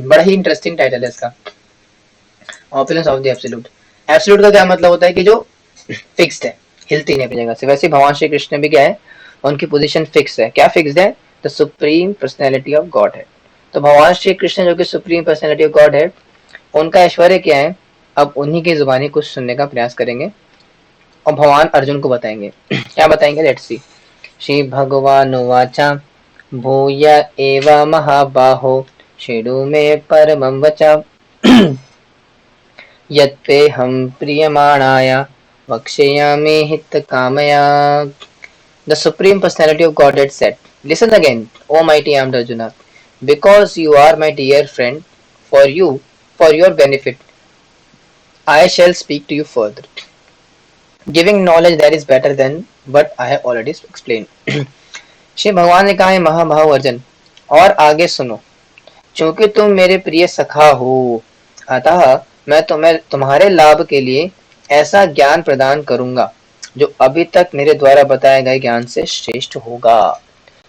बड़ा ही interesting title है इसका, opulence of the absolute. Absolute का क्या मतलब होता है कि जो फिक्स्ड है, हिलती नहीं अपनी जगह से। वैसे भगवान श्री कृष्ण भी क्या है, उनकी पोजीशन फिक्स है। क्या फिक्स्ड है? The supreme personality of God है। तो भगवान श्री कृष्ण जो कि सुप्रीम पर्सनैलिटी ऑफ गॉड है, उनका ऐश्वर्य क्या है, अब उन्हीं की जुबानी कुछ सुनने का प्रयास करेंगे और भगवान अर्जुन को बताएंगे। क्या बताएंगे, लेट्स सी। श्री भगवान वाचा भूय एव महाबाहो शृणु मे परमं वचा यत्तेऽहं प्रीयमाणाय वक्ष्यामि हितकामया। The Supreme Personality of Godhead said, "Listen again, O mighty armed Arjuna, because you are my dear friend, for your benefit, I shall speak to you further, giving knowledge that is better than what I have already explained." Shri भगवान ने कहा है, महाभाव अर्जुन, और आगे सुनो, चूंकि तुम मेरे प्रिय सखा हो, अतः मैं तुम्हें तुम्हारे लाभ के लिए ऐसा ज्ञान प्रदान करूंगा जो अभी तक मेरे द्वारा बताए गए ज्ञान से श्रेष्ठ होगा।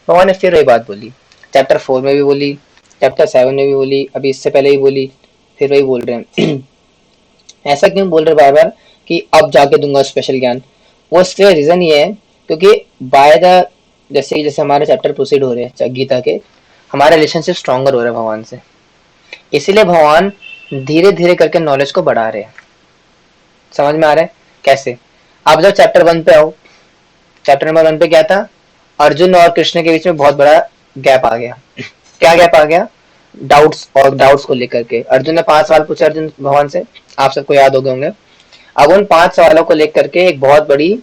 भगवान ने फिर वही बात बोली, चैप्टर 4 में भी बोली, चैप्टर 7 में भी बोली, अभी इससे पहले ही बोली, फिर वही बोल रहे हैं। ऐसा क्यों बोल रहे बार बार कि अब जाके दूंगा स्पेशल ज्ञान? वो इसका रीजन ये है क्योंकि बाय द जैसे जैसे हमारे चैप्टर प्रोसीड हो रहे हैं गीता के, हमारा रिलेशनशिप स्ट्रॉन्गर हो रहा है भगवान से, इसीलिए भगवान धीरे धीरे करके नॉलेज को बढ़ा रहे हैं। समझ में आ रहा है कैसे? आप जब चैप्टर 1 पे आओ, चैप्टर नंबर 1 पे क्या था, अर्जुन और कृष्ण के बीच में बहुत बड़ा गैप आ गया। क्या गैप आ गया? डाउट्स को लेकर के। अर्जुन ने 5 सवाल पूछे अर्जुन भगवान से, आप सबको याद हो गए होंगे। अब उन 5 सवालों को लेकर के एक बहुत बड़ी,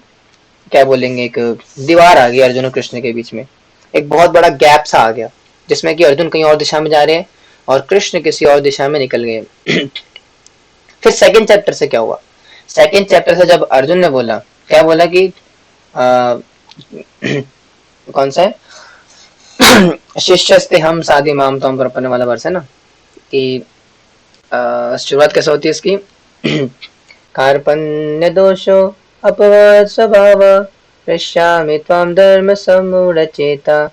क्या बोलेंगे, एक दीवार आ गई अर्जुन और कृष्ण के बीच में। एक बहुत बड़ा गैप सा आ गया जिसमें कि अर्जुन कहीं और दिशा में जा रहे हैं और कृष्ण किसी और दिशा में निकल गए। फिर सेकंड चैप्टर से क्या हुआ? सेकंड चैप्टर से जब अर्जुन ने बोला, क्या बोला कि कौन सा है, शिष्यस्ते हम साधि माम तम प्रपन्न वाला वर्ष है ना, कि शुरुआत कैसे होती है इसकी? कार्पण्य दोषो अपवाद स्वभाव पश्यामि त्वां धर्म सम्मूढचेता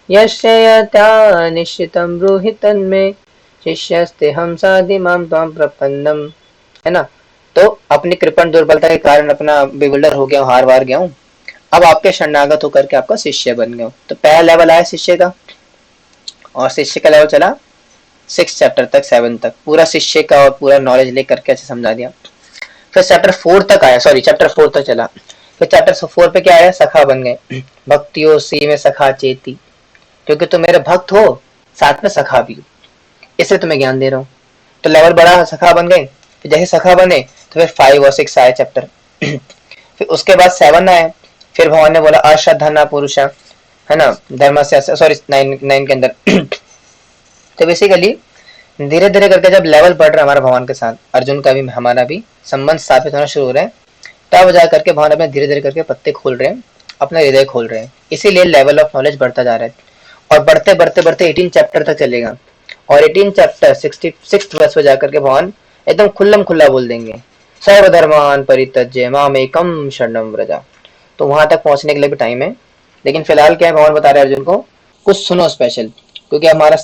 यस्य यथा निश्चितं ब्रूहि तन्मे शिष्यस्ते हम साधि माम त्वां प्रपन्नम, है ना। तो अपनी कृपण दुर्बलता के कारण अपना बिगुलर हो गया, हार वार गया हूँ, अब आपके शरणागत होकर के आपका शिष्य बन गया हूँ। तो पहला लेवल आया शिष्य का, और शिष्य का लेवल चला 6 चैप्टर तक, 7 तक, पूरा शिष्य का और पूरा नॉलेज लेकर के अच्छे समझा दिया। फिर चैप्टर 4 तक आया, सॉरी चैप्टर 4 तक चला। फिर चैप्टर 4 पे क्या आया? सखा बन गए। भक्तियों सी में सखा चेती, क्योंकि तुम मेरे भक्त हो साथ में सखा भी हो, इससे तुम्हें ज्ञान दे रहा हूँ। तो लेवल बढ़ा, सखा बन गए। फिर जैसे सखा बने तो फिर 5 और 6 आए चैप्टर। फिर उसके बाद 7 आए। फिर भगवान ने बोला अश्रद्धा पुरुषा, है ना, धर्म से, सॉरी 9 के अंदर। तो बेसिकली धीरे धीरे करके जब लेवल बढ़ रहा है हमारा भगवान के साथ, अर्जुन का भी हमारा भी संबंध स्थापित होना शुरू हो रहे हैं, तब जा करके भगवान अपने धीरे धीरे करके पत्ते खोल रहे हैं, अपना हृदय खोल रहे हैं। इसीलिए लेवल ऑफ नॉलेज बढ़ता जा रहा है, और बढ़ते बढ़ते बढ़ते 18 चैप्टर तक चलेगा, और 18 चैप्टर 66 वर्ष पे जाकर के भगवान एकदम खुल्लम खुल्ला बोल देंगे, सर्वधर्मान परित्यज्य मामेकम शरणम व्रजा। तो वहां तक पहुंचने के लिए भी टाइम है, लेकिन फिलहाल क्या है, भगवान बता रहे हैं अर्जुन को कुछ सुनो स्पेशल, क्योंकि हमारा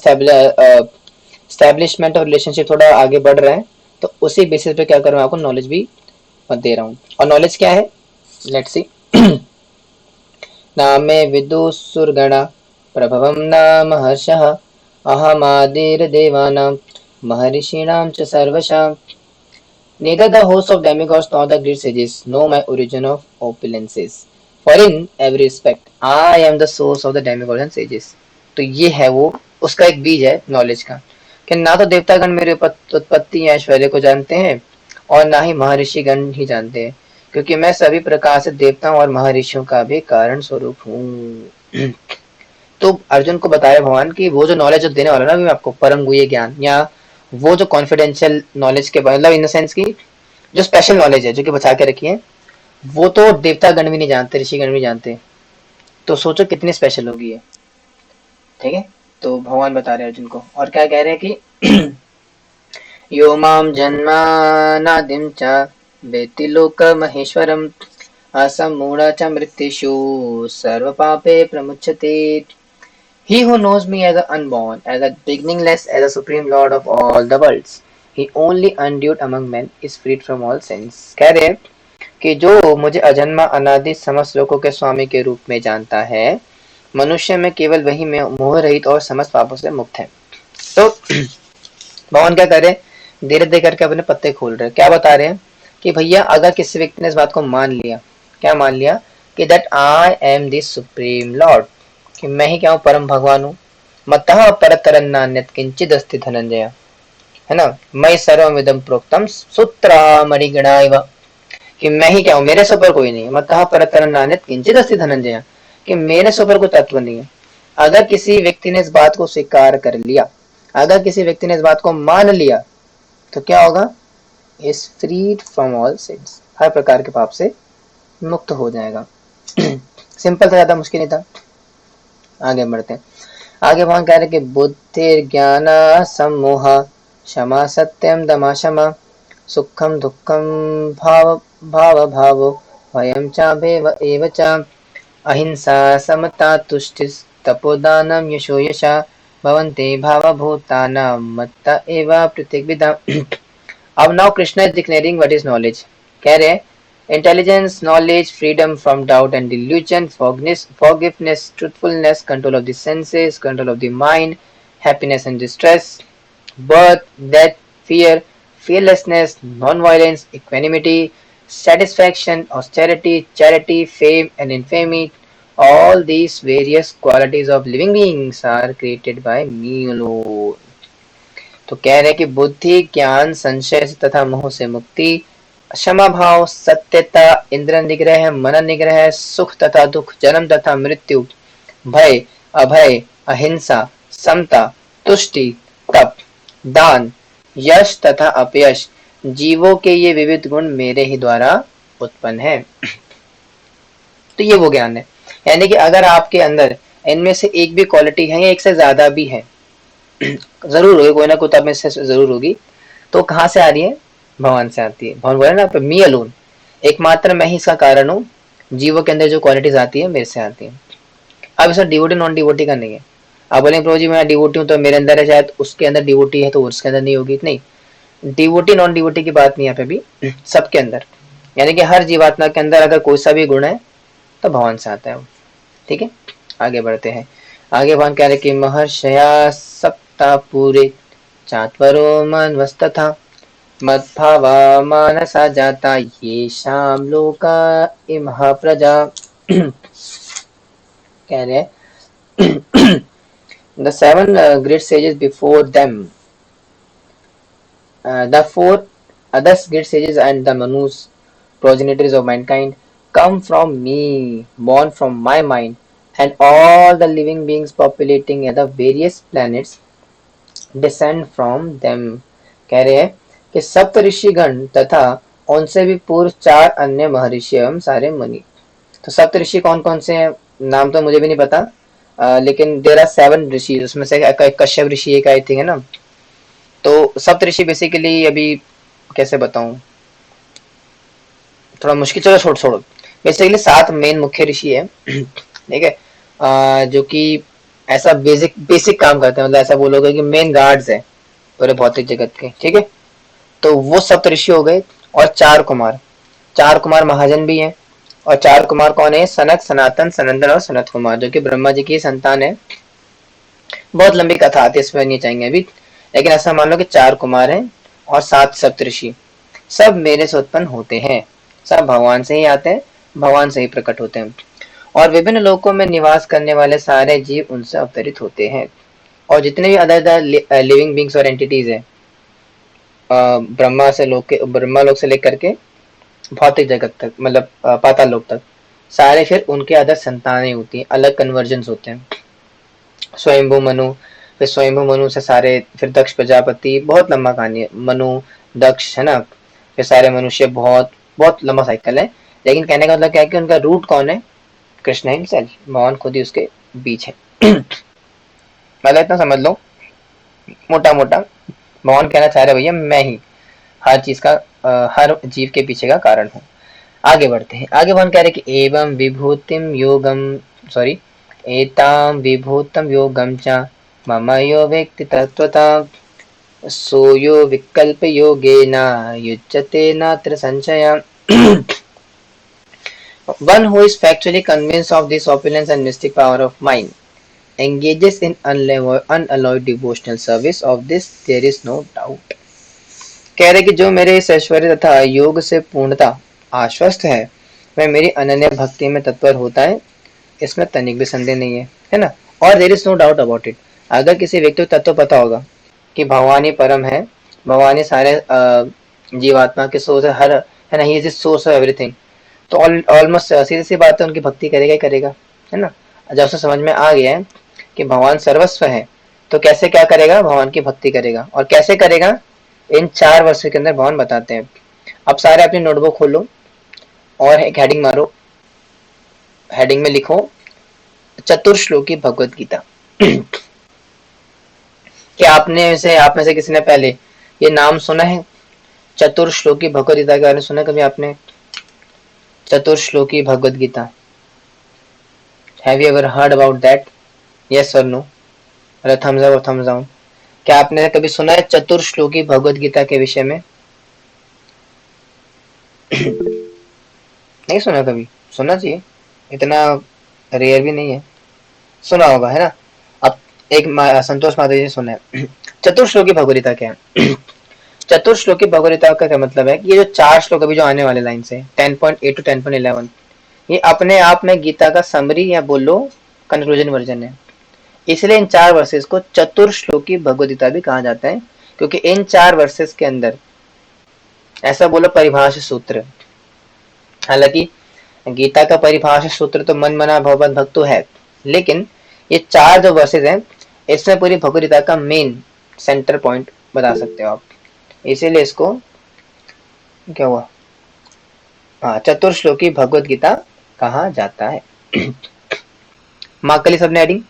स्टैब्लिशमेंट और रिलेशनशिप थोड़ा आगे बढ़ रहा है, तो उसी बेसिस पे क्या कर रहा हूँ, आपको नॉलेज भी दे रहा हूँ। और नॉलेज क्या है, लेट्स सी। नामे विदुसुरगणा प्रभवं नाम हर्षः अहमादिर्देवानां महर्षीणां च सर्वशां neither the host of demigods nor the great sages know my origin of opulences, for in every respect I am the source of the demigods and sages। तो ये है वो उसका एक बीज है नॉलेज का, कि ना तो देवतागण मेरे उत्पत्ति या ऐश्वर्य को जानते हैं, और ना ही महर्षि गण ही जानते हैं, क्योंकि मैं सभी प्रकार से देवताओं और महर्षियों का भी कारण स्वरूप हूँ। तो अर्जुन को बताया भगवान की वो जो नॉलेज जो देने वाला ना मैं आपको, परम गुह्य ज्ञान, या वो जो कॉन्फिडेंशियल नॉलेज के मतलब इन द सेंस की जो स्पेशल नॉलेज है जो कि बचा के रखी है, वो तो देवता गण भी नहीं जानते, ऋषि गण भी जानते। तो सोचो कितनी स्पेशल होगी ये, ठीक है। तो भगवान बता रहे हैं अर्जुन को, और क्या कह रहे हैं कि यो माम जन्मानादिं च वेत्ति लोकमहेश्वरम् असम्मूढ च मृत्युषु सर्वपापे प्रमुच्यते। He who knows me as a unborn, as a beginningless, as a supreme lord of all the worlds, he only undued among men is freed from all sins. कह रहे हैं कि जो मुझे अजन्मा अनादि समस्त लोकों के स्वामी के रूप में जानता है, मनुष्य में केवल वही में मोह रहित और समस्त पापों से मुक्त है। तो भगवान क्या कर रहे हैं, धीरे धीरे करके अपने पत्ते खोल रहे हैं। क्या बता रहे हैं कि भैया अगर किसी व्यक्ति ने इस बात को मान लिया, क्या मान लिया कि that I am the supreme Lord, कि मैं ही क्या हूँ, परम भगवान हूँ। मतः परतरन्नान्यत् किंचिद अस्ति धनंजय, है ना, मयि सर्वमिदं प्रोक्तम सूत्रमणिगणा इव, कि मैं ही क्या हूँ, मेरे से ऊपर कोई नहीं है। मतः परतरन्नान्यत् किंचिद अस्ति धनंजय, कि मेरे से ऊपर कोई तत्व नहीं है। अगर किसी व्यक्ति ने इस बात को स्वीकार कर लिया, अगर किसी व्यक्ति ने इस बात को मान लिया, तो क्या होगा, is freed from all sins, हर प्रकार के पाप से मुक्त हो जाएगा। सिंपल था, ज्यादा मुश्किल नहीं था। आगे बढ़ते हैं। आगे भगवान कह रहे कि बुद्धि ज्ञान सम्मोह क्षमा सत्यम दमा क्षमा सुखम दुखम भाव भाव भावो भयम चाभेव एव च अहिंसा समता तुष्टि तपोदानम यशो यशा भवन्ते भावभूतानां मत्त एव पृथिविदा। अब now Krishna is declaring what is knowledge. कह रहे हैं intelligence, knowledge, freedom from doubt and delusion, forgiveness, truthfulness, control of the senses, control of the mind, happiness and distress, birth, death, fear, fearlessness, non-violence, equanimity, satisfaction, austerity, charity, fame and infamy, all these various qualities of living beings are created by me alone. तो कह रहे हैं कि बुद्धि ज्ञान संशय तथा मोह से मुक्ति, क्षमा भाव, सत्यता, इंद्र निग्रह, मन निग्रह, सुख तथा दुख, जन्म तथा मृत्यु, भय, अभय, अहिंसा, समता, तुष्टि, तप, दान, यश तथा अपयश, जीवों के ये विविध गुण मेरे ही द्वारा उत्पन्न है। तो ये वो ज्ञान है, यानी कि अगर आपके अंदर इनमें से एक भी क्वालिटी है या एक से ज्यादा भी है, जरूर होगी, कोई ना कोई तो में से जरूर होगी, तो कहाँ से आ रही है, भगवान से आती है। भगवान बोले ना, मी अलोन, एकमात्र मैं ही इसका कारण हूँ। जीवों के अंदर जो क्वालिटीज आती है मेरे से आती है। अब इसमें डिवोटी नॉन डिवोटी का नहीं है। आप बोलेंगे प्रभु जी मैं डिवोटी हूँ तो मेरे अंदर है, शायद उसके अंदर डिवोटी है तो उसके अंदर नहीं होगी। नहीं, डिवोटी नॉन डिवोटी की बात नहीं यहाँ पे भी, सबके अंदर, यानी कि हर जीवात्मा के अंदर अगर कोई सा भी गुण है तो भगवान से आता है वो। ठीक है, आगे बढ़ते हैं। आगे भगवान कह रहे कि महर्षया सप्ता पूरे चात्वरो मनवस्तथा मद्भावा मानसा जाता ये शाम लोका इमह प्रजा। कह रहे the seven great sages before them, the four others great sages and the manus, progenitors of mankind, come from me, born from my mind, and all the living beings populating the various planets descend from them। कह रहे हैं कि सप्त ऋषिगण तथा उनसे भी पूर्व चार अन्य महर्षि एवं सारे मुनि। तो सप्त ऋषि कौन कौन से हैं, नाम तो मुझे भी नहीं पता, लेकिन देर आर सेवन ऋषि, उसमें से कश्यप ऋषि एक आई थी, है ना। तो सप्त ऋषि बेसिकली अभी कैसे बताऊं, थोड़ा मुश्किल, चलो छोड़ छोड़ो। बेसिकली सात मेन मुख्य ऋषि है, ठीक है, जो कि ऐसा बेसिक बेसिक काम करते हैं, मतलब ऐसा बोलोगे कि मेन गार्ड्स है पूरे भौतिक जगत के। ठीक है, तो वो सप्त ऋषि हो गए, और चार कुमार, चार कुमार महाजन भी हैं। और चार कुमार कौन है, सनक, सनातन, सनंदन और सनत कुमार, जो कि ब्रह्मा जी की संतान है। बहुत लंबी कथा आती है, इसमें नहीं चाहेंगे अभी, लेकिन ऐसा मान लो कि चार कुमार हैं और सात सप्तऋषि, सब मेरे से उत्पन्न होते हैं, सब भगवान से ही आते हैं, भगवान से ही प्रकट होते हैं। और विभिन्न लोकों में निवास करने वाले सारे जीव उनसे अवतरित होते हैं। और जितने भी अदर लिविंग बींग्स और एंटिटीज है, ब्रह्मा लोक से लेकर के भौतिक जगत तक, मतलब पाताल लोक तक, सारे फिर उनके अदर संतानें होती हैं, अलग कन्वर्जन्स होते हैं। स्वयंभू मनु, फिर स्वयंभू मनु से सारे फिर दक्ष प्रजापति, बहुत लंबा कहानी है, मनु दक्ष, है ना, फिर सारे मनुष्य, बहुत बहुत लंबा साइकिल है। लेकिन कहने का मतलब क्या है कि उनका रूट कौन है, कृष्ण हिमसेल्फ, भगवान खुद ही उसके बीच है। मतलब इतना समझ लो मोटा मोटा, भगवान कहना चाह रहे भैया मैं ही हर चीज का, हर जीव के पीछे का कारण हूँ। आगे बढ़ते हैं। आगे भगवान कह रहे कि एवं विभूतिम योगम, सॉरी, एतां विभूतं योगं च मम यो वेत्ति तत्त्वता सो यो विकल्प योगेन युज्यते नात्र संशयः. One who is factually convinced of this opulence and mystic power of mind engages in unalloyed devotional service. Of this there is no doubt. कह रहे कि जो मेरे इस ऐश्वर्य तथा योग से पूर्णता आश्वस्त है वह मेरी अनन्य भक्ति में तत्पर होता है, इसमें तनिक भी संदेह नहीं है ना. और there is no doubt about it. अगर किसी व्यक्ति को तत्व पता होगा कि भगवान ही परम है, भगवान ही सारे जीवात्मा के सोर्स है ना, he is the source of everything, तो ऑलमोस्ट सीधी सी बात है, उनकी भक्ति करेगा ही करेगा, है ना. जब उसे समझ में आ गया है कि भगवान सर्वस्व है तो कैसे क्या करेगा, भगवान की भक्ति करेगा. और कैसे करेगा, इन 4 वर्षों के अंदर भगवान बताते हैं. अब सारे अपनी नोटबुक खोलो और एक हेडिंग मारो. हेडिंग में लिखो चतुर्श्लोकी भगवत गीता. क्या आप में से किसी ने पहले ये नाम सुना है, चतुर्श्लोकी भगवत गीता के बारे में सुना कभी आपने? चतुर्श्लोकी Bhagavad Gita, have you ever heard about that? Yes और नो, थम्स अप और थम्स डाउन. क्या आपने कभी सुना है चतुर्श्लोकी भगवत गीता के विषय में? नहीं सुना कभी? सुनना चाहिए, इतना रेयर भी नहीं है, सुना होगा, है ना. अब एक संतोष माता जी सुना है. चतुर्श्लोकी भगवत गीता क्या है? चतुर्श्लोकी भगवत गीता का क्या मतलब है कि ये जो 4 श्लोक अभी जो आने वाले लाइन से 10.8 to 10.11, ये अपने आप में गीता का समरी या बोलो कंक्लूजन वर्जन है. इसलिए इन 4 वर्सेस को चतुर्श्लोकी भगवत गीता भी कहा जाता है, क्योंकि इन 4 वर्सेस के अंदर ऐसा बोलो परिभाषा सूत्र, हालांकि गीता का परिभाषा सूत्र तो मन मना भगवत भक्तो है, लेकिन ये 4 जो वर्सेस हैं इसमें पूरी भगवत गीता का मेन सेंटर पॉइंट बता सकते हो आप. इसीलिए इसको क्या हुआ, हाँ, चतुर्श्लोकी भगवत गीता कहा जाता है. मार्क कर ली सबने हेडिंग,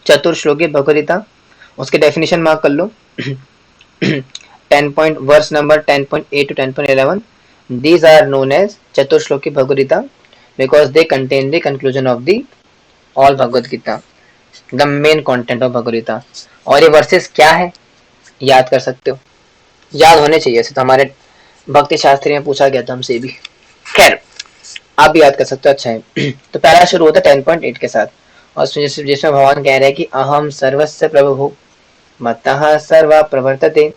चतुर्श्लोकी भगवत गीता, उसके डेफिनेशन मार्क कर लो. 10 number 10.8 to 10.11, these are known as चतुर्श्लोकी Bhagavad Gita because they contain the conclusion of the all Bhagavad Gita, the main content of Bhagavad Gita. और ये वर्सेस क्या है याद कर सकते हो, याद होने चाहिए, ऐसे तो हमारे भक्ति शास्त्री में पूछा गया था हमसे भी, खैर आप भी याद कर सकते हो. अच्छा है. तो पहला शुरू होता है 10.8 के साथ, और जिसमें भगवान कह रहे हैं कि अहम सर्वस्य प्रभु मत्तः सर्वा प्रवर्तते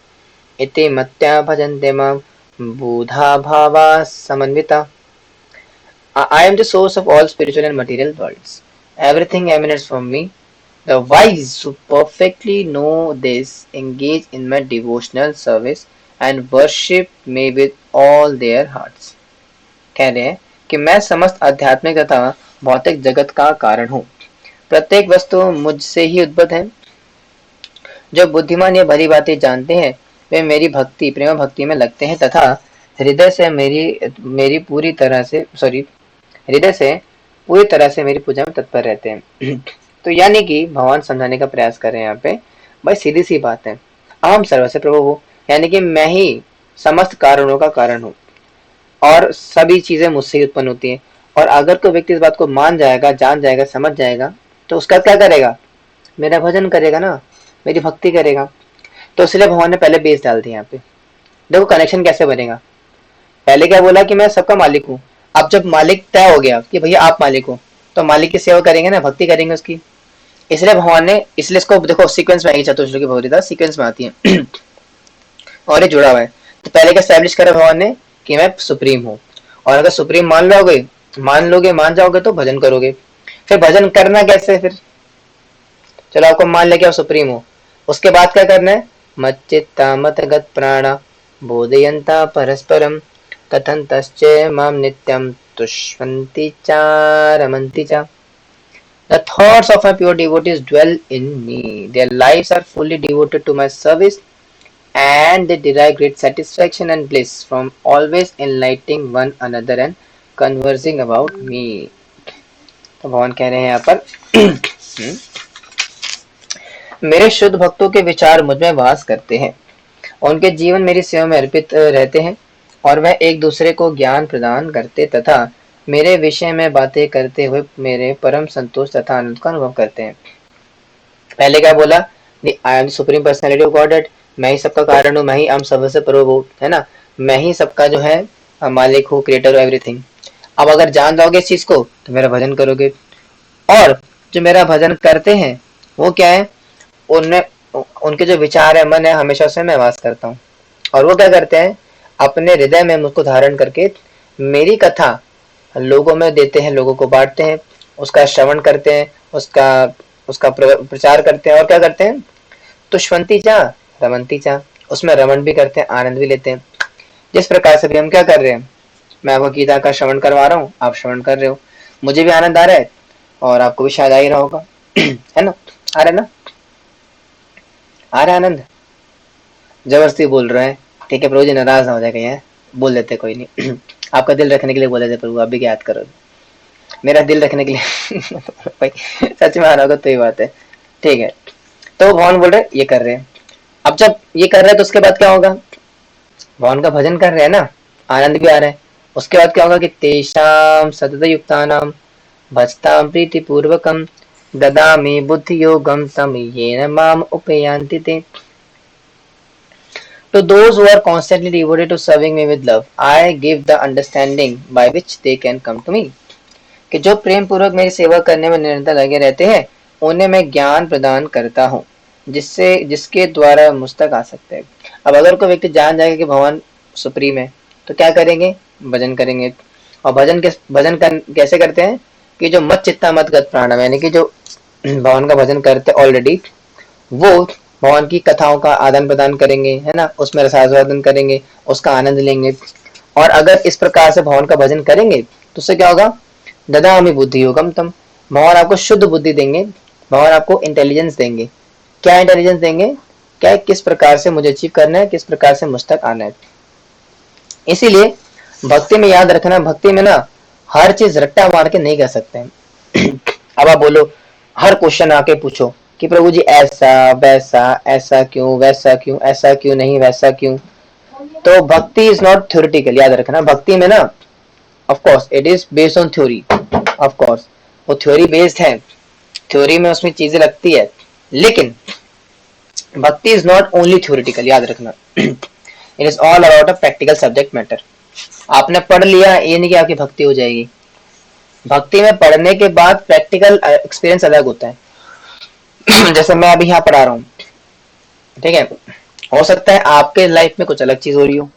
इति मत्या भजन्ते मां बुधा भावा समन्विता. I am the source of all spiritual and material worlds. Everything emanates from me. The wise who perfectly know this engage in my devotional service and worship me with all their hearts. कह रहे हैं कि मैं समस्त आध्यात्मिक तथा भौतिक जगत का कारण हूँ. प्रत्येक वस्तु मुझसे ही उद्भूत है. जो बुद्धिमान ये भली बातें जानते हैं वे मेरी भक्ति प्रेम भक्ति में लगते हैं तथा हृदय से पूरी तरह से मेरी पूजा में तत्पर रहते हैं. तो यानी कि भगवान समझाने का प्रयास कर रहे हैं यहाँ पे, भाई सीधी सी बात है, अहम सर्वस्य प्रभु हूँ, यानी कि मैं ही समस्त कारणों का कारण हूँ और सभी चीजें मुझसे ही उत्पन्न होती हैं. और अगर कोई व्यक्ति इस बात को मान जाएगा, जान जाएगा, समझ जाएगा, तो उसका क्या करेगा, मेरा भजन करेगा ना, मेरी भक्ति करेगा. तो इसलिए भगवान ने पहले बेस डाल दिया यहाँ पे. देखो कनेक्शन कैसे बनेगा. पहले क्या बोला कि मैं सबका मालिक हूँ. अब जब मालिक तय हो गया कि भैया आप मालिक हो, तो मालिक की सेवा करेंगे ना, भक्ति करेंगे उसकी. इसलिए भगवान ने, इसलिए इसको देखो सीक्वेंस में आएगी, चतुर्श्लोकी भगवत गीता सीक्वेंस में आती है और ये जुड़ा हुआ है. तो पहले क्या एस्टैब्लिश करा भगवान ने कि मैं सुप्रीम हूँ, और अगर सुप्रीम मान जाओगे तो भजन करोगे. फिर भजन करना कैसे, फिर चलो आपको मान लिया कि आप सुप्रीम हो, उसके बाद क्या करना है, मच्चित्ता मतगत प्राणा बोधयन्ता परस्परम कथन्तश्च मां नित्यं तुष्यन्ति च रमन्ति च. The thoughts of my pure devotees dwell in me. Their lives are fully devoted to my service and they derive great satisfaction and bliss from always enlightening one another and conversing about me. तो भगवान कह रहे हैं यहाँ पर मेरे शुद्ध भक्तों के विचार मुझ में वास करते हैं, उनके जीवन मेरी सेवा में अर्पित रहते हैं और वह एक दूसरे को ज्ञान प्रदान करते तथा मेरे विषय में बातें करते हुए मेरे परम संतोष तथा आनंद का अनुभव करते हैं। पहले क्या बोला, I am supreme personality of God, मैं ही सबका कारण हूँ, मैं ही हम सबसे प्रभु हूँ, है ना, मैं ही सबका जो है मालिक हूँ, क्रिएटर एवरीथिंग। अब अगर जान जाओगे इस चीज को तो मेरा भजन करोगे, और जो मेरा भजन करते हैं वो क्या है, उनमें उनके जो विचार है, मन है, हमेशा उसमें मैं वास करता हूँ। और वो क्या करते हैं, अपने हृदय में मुझको धारण करके मेरी कथा लोगों में देते हैं, लोगों को बांटते हैं, उसका श्रवण करते हैं, उसका उसका प्रचार करते हैं, और क्या करते हैं, तुष्वंती चा रमंती चा, उसमें रमन भी करते हैं, आनंद भी लेते हैं। जिस प्रकार से भी हम क्या कर रहे हैं, मैं आपको गीता का श्रवण करवा रहा हूँ, आप श्रवण कर रहे हो, मुझे भी आनंद आ रहा है और आपको भी शायद आ ही रहा होगा है ना, आ रहा है ना, आ रहा है आनंद, जबरदस्ती बोल रहे हैं, ठीक है प्रभु जी नाराज ना हो जाए कहीं, बोल देते कोई नहीं आपका दिल रखने के लिए बोले थे प्रभु, आप भी याद करो, मेरा दिल रखने के लिए भाई सच में आना होगा तो ये बात है, ठीक है। तो भगवान बोल रहे ये कर रहे हैं, अब जब ये कर रहे हैं तो उसके बाद क्या होगा, भगवान का भजन कर रहे हैं ना, आनंद भी आ रहा है, उसके बाद क्या होगा कि तेषाम सतत युक्तानाम भजताम प्रीति पूर्वकम ददामि बुद्धि योगम तम येन माम उपयांति ते। To those who are constantly devoted to serving me with love, I give the understanding by which they can come to me. कि जो प्रेम पूर्वक मेरी सेवा करने में निरंतर लगे रहते हैं, उन्हें मैं ज्ञान प्रदान करता हूँ, जिससे जिसके द्वारा मुझ तक आ सकते हैं। अब अगर कोई व्यक्ति जान जाएगा कि भगवान सुप्रीम है, तो क्या करेंगे, भजन करेंगे। और कैसे करते हैं कि जो मत चित्ता मत गत प्राणम, यानी कि जो भगवान का भजन करते ऑलरेडी, वो भगवान की कथाओं का आदान प्रदान करेंगे, है ना, उसमें रसास्वादन करेंगे, उसका आनंद लेंगे। और अगर इस प्रकार से भगवान का भजन करेंगे तो उससे क्या होगा, ददामि बुद्धि योगम तम, भगवान आपको शुद्ध बुद्धि देंगे, भगवान आपको इंटेलिजेंस देंगे। क्या इंटेलिजेंस देंगे, क्या किस प्रकार से मुझे अचीव करना है, किस प्रकार से मुझ तक आना है। इसीलिए भक्ति में याद रखना, भक्ति में ना हर चीज रट्टा मार के नहीं कर सकते अब आप बोलो, हर क्वेश्चन आके पूछो कि प्रभु जी ऐसा वैसा, ऐसा क्यों, वैसा क्यों, ऐसा क्यों नहीं, वैसा क्यों। तो भक्ति इज नॉट थ्योरेटिकल, याद रखना, भक्ति में ना of course it is based on theory, of course वो थ्योरी बेस्ड है, थ्योरी में उसमें चीजें लगती है, लेकिन भक्ति इज नॉट ओनली थ्योरेटिकल, याद रखना it is all about a practical subject matter. आपने पढ़ लिया ये नहीं कि आपकी भक्ति हो जाएगी, भक्ति में पढ़ने के बाद प्रैक्टिकल एक्सपीरियंस अलग होता है जैसे मैं अभी यहाँ पढ़ा रहा हूँ, ठीक है, हो सकता है आपके लाइफ में कुछ अलग चीज हो रही हो,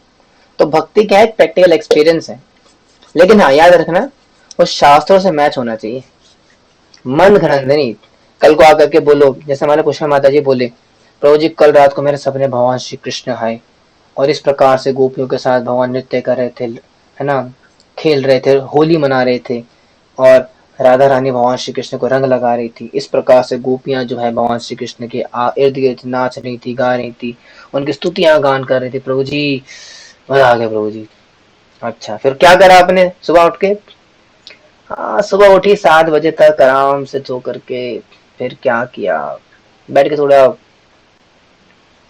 तो भक्ति क्या है, प्रैक्टिकल एक्सपीरियंस है। लेकिन हाँ याद रखना, वो शास्त्रों से मैच होना चाहिए, मन घड़ंत नहीं। कल को आकर के बोलो, जैसे हमारे पुष्पा माता जी बोले, प्रभु जी कल रात को मेरे सपने भगवान श्री कृष्ण आए और इस प्रकार से गोपियों के साथ भगवान नृत्य कर रहे थे, है ना, खेल रहे थे, होली मना रहे थे, और राधा रानी भगवान श्री कृष्ण को रंग लगा रही थी। इस प्रकार से गोपियां जो है भगवान श्री कृष्ण के इर्द गिर्द नाच रही थी, गा रही थी, उनकी स्तुतियां गान कर रही थी। प्रभु जी मजा आ गया प्रभु जी। अच्छा फिर क्या करा आपने सुबह उठ के, हाँ सुबह उठी 7 बजे तक आराम से सो करके, फिर क्या किया, बैठ के थोड़ा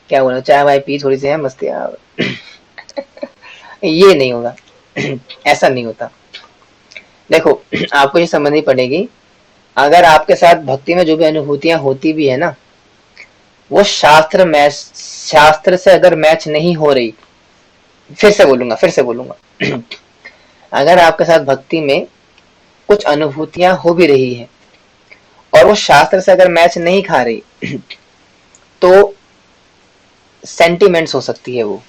क्या बोला, चाय वाय पी, थोड़ी सी है मस्तियां ये नहीं होगा ऐसा नहीं होता। देखो आपको ये समझनी पड़ेगी, अगर आपके साथ भक्ति में जो भी अनुभूतियां होती भी है ना, वो शास्त्र से अगर मैच नहीं हो रही, फिर से बोलूंगा अगर आपके साथ भक्ति में कुछ अनुभूतियां हो भी रही है और वो शास्त्र से अगर मैच नहीं खा रही तो सेंटिमेंट्स हो सकती है वो,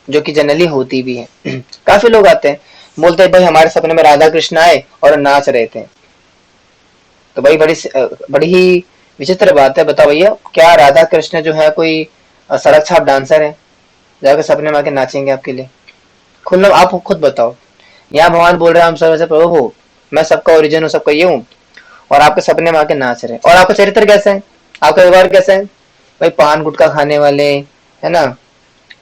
जो कि जनरली होती भी है काफी लोग आते हैं बोलते हैं भाई हमारे सपने में राधा कृष्ण आए और नाच रहे थे, तो भाई बड़ी ही विचित्र बात है। बताओ भैया, क्या राधा कृष्ण जो है कोई सड़क छाप डांसर है, जाकर सपने में आके नाचेंगे आपके लिए? खुद आप खुद बताओ, यहाँ भगवान बोल रहे हैं हम सब ऐसे प्रभु हो, मैं सबका ओरिजिन हूँ, सबका ये हूँ, और आपके सपने में आके नाच रहे हैं। और आपका चरित्र कैसा है, आपका व्यवहार कैसा है, भाई पान गुटखा खाने वाले, है ना,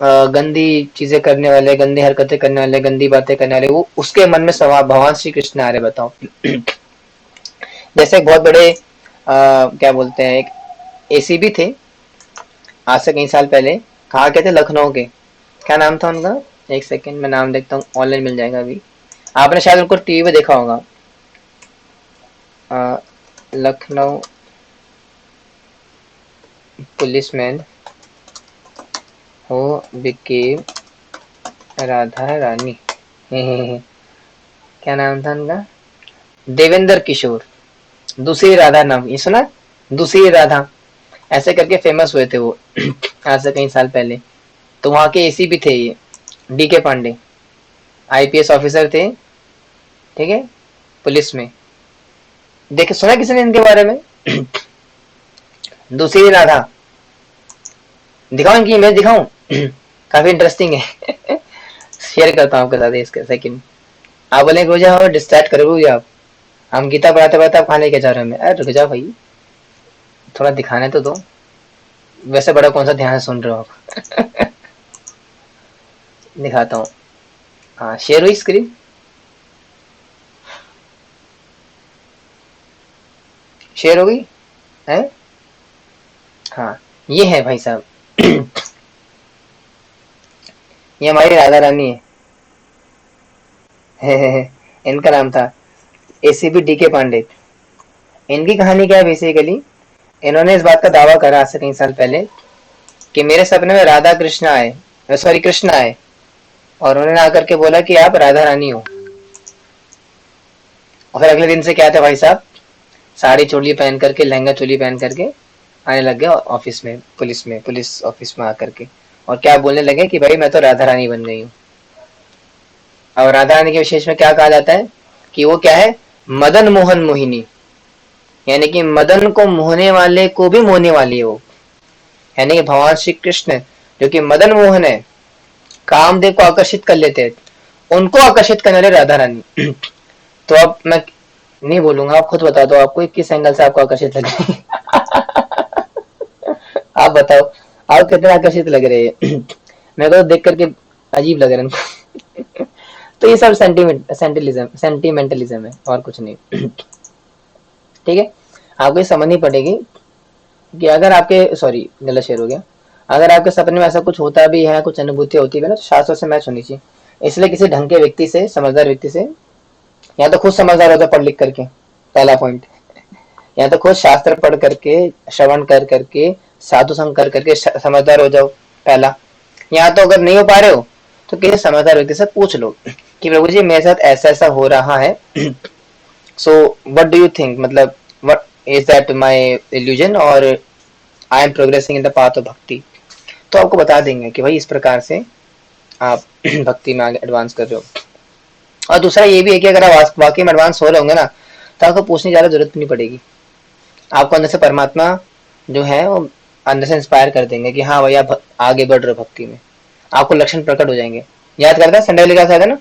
गंदी चीजें करने वाले, गंदी हरकतें करने वाले, गंदी बातें करने वाले, वो उसके मन में सवाल भगवान श्री कृष्ण आ रहे। बताओ जैसे एक बहुत बड़े क्या बोलते हैं, एक एसीबी थे आज से कई साल पहले, कहा के थे लखनऊ के, क्या नाम था उनका, एक सेकंड मैं नाम देखता हूँ, ऑनलाइन मिल जाएगा अभी। आपने शायद उनको टीवी पे देखा होगा। Lucknow policeman who became Radha Rani. क्या नाम था उनका? देवेंद्र किशोर। दूसरी राधा नाम, ये सुना? दूसरी राधा ऐसे करके फेमस हुए थे वो आज से कई साल पहले। तो वहां के एसी भी थे ये, डी के पांडे, आईपीएस ऑफिसर थे, ठीक है, पुलिस में। देखे सुना किसी ने इनके बारे में? दूसरी राधा, दिखाऊं इनकी इमेज दिखाऊं? काफी इंटरेस्टिंग है। शेयर करता हूँ आपके साथ इसके सेकंड। आप बोले मुझे हम डिस्ट्रैक्ट करोगे आप, हम गीता पढ़ाते पढ़ाते आप खाने के जा रहे हैं। अरे रुक जाओ भाई, थोड़ा दिखाने तो दो। वैसे बड़ा कौन सा ध्यान से सुन रहे हो आप? दिखाता हूँ। हाँ, शेयर हुई स्क्रीन? शेयर हो गई है? हाँ, ये है भाई साहब। ये हमारी राधा रानी है। इनका नाम था एसीपी डी के पांडे। इनकी कहानी क्या है बेसिकली, इन्होंने इस बात का दावा करा आज से कई साल पहले कि मेरे सपने में राधा कृष्ण आए, सॉरी कृष्ण आए, और उन्होंने आकर के बोला कि आप राधा रानी हो। और फिर अगले दिन से क्या था भाई साहब, साड़ी चोली पहन करके, लहंगा चोली पहन करके आने लग गए ऑफिस में, पुलिस ऑफिस में आकर के, और क्या बोलने लगे कि भाई मैं तो राधा रानी बन गई हूँ। और राधा रानी के विशेष में क्या कहा जाता है कि वो क्या है, मदन मोहन मोहिनी, यानी कि मदन को मोहने वाले को भी मोहने वाली है वो। यानी कि भगवान श्री कृष्ण जो कि मदन मोहन है, कामदेव को आकर्षित कर लेते हैं, उनको आकर्षित करने वाले राधा रानी। तो अब मैं नहीं बोलूंगा, आप खुद बता दो आपको किस एंगल से आपको आकर्षित लग रही है। आप बताओ, आप कितने आकर्षित लग रहे हैं? मेरे को देख करके अजीब लग रहा है। तो ये सब सेंटिमेंटलिज्म है और कुछ नहीं। ठीक है, आपको ये समझनी पड़ेगी कि अगर आपके, सॉरी गलत शेयर हो गया, अगर आपके सपने में ऐसा कुछ होता भी है, कुछ अनुभूति होती है ना, तो शास्त्रों से मैच होनी चाहिए। इसलिए किसी ढंग के व्यक्ति से, समझदार व्यक्ति से, या तो खुद समझदार हो जाओ पढ़ लिख करके, पहला पॉइंट, या तो खुद शास्त्र पढ़ करके, श्रवण कर करके, साधु संग कर करके समझदार हो जाओ पहला। या तो अगर नहीं हो पा रहे हो तो किसी समझदार व्यक्ति से पूछ लो कि प्रभु जी मेरे साथ ऐसा ऐसा हो रहा है, so what do you think, मतलब what is that my illusion और I am progressing in the path of bhakti. तो आपको बता देंगे कि भाई इस प्रकार से आप भक्ति में आगे एडवांस कर रहे हो। और दूसरा ये भी है कि अगर आप वाकई में एडवांस हो रहे होंगे ना, तो आपको पूछने की ज्यादा जरूरत नहीं पड़ेगी। आपको अंदर से परमात्मा जो है वो अंदर से इंस्पायर कर देंगे कि हाँ भाई आप आगे बढ़ रहे हो भक्ति में। आपको लक्षण प्रकट हो जाएंगे। याद करते हैं संडे लिखा था ना,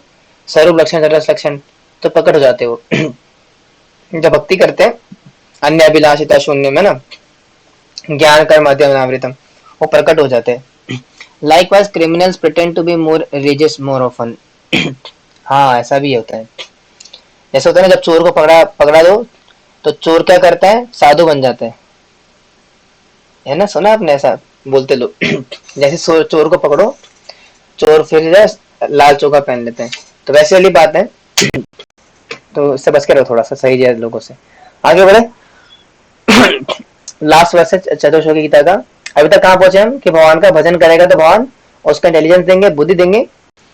स्वरूप लक्षण रस लक्षण, तो प्रकट हो जाते हो। जब भक्ति करते हैं अन्य अभिलाषिता शून्य में ना, ज्ञान कर माध्यम अनावृतम, वो प्रकट हो जाते हैं। Likewise criminals pretend to be more religious more often. हाँ ऐसा भी होता है। जैसे होता है ना, जब चोर को पकड़ा पकड़ा दो तो चोर क्या करता है, साधु बन जाता है ना, सुना आपने ऐसा बोलते लोग। जैसे चोर को पकड़ो, चोर फिर लाल चोखा पहन लेते हैं, तो वैसे वाली बात है। तो इससे बच के रहो थोड़ा सा, सही है लोगों से। आगे बढ़े। लास्ट वर्ष है चतुर्श्लोकी गीता का। अभी तक कहाँ पहुंचे हम कि भगवान का भजन करेगा तो भगवान उसका इंटेलिजेंस देंगे, बुद्धि देंगे,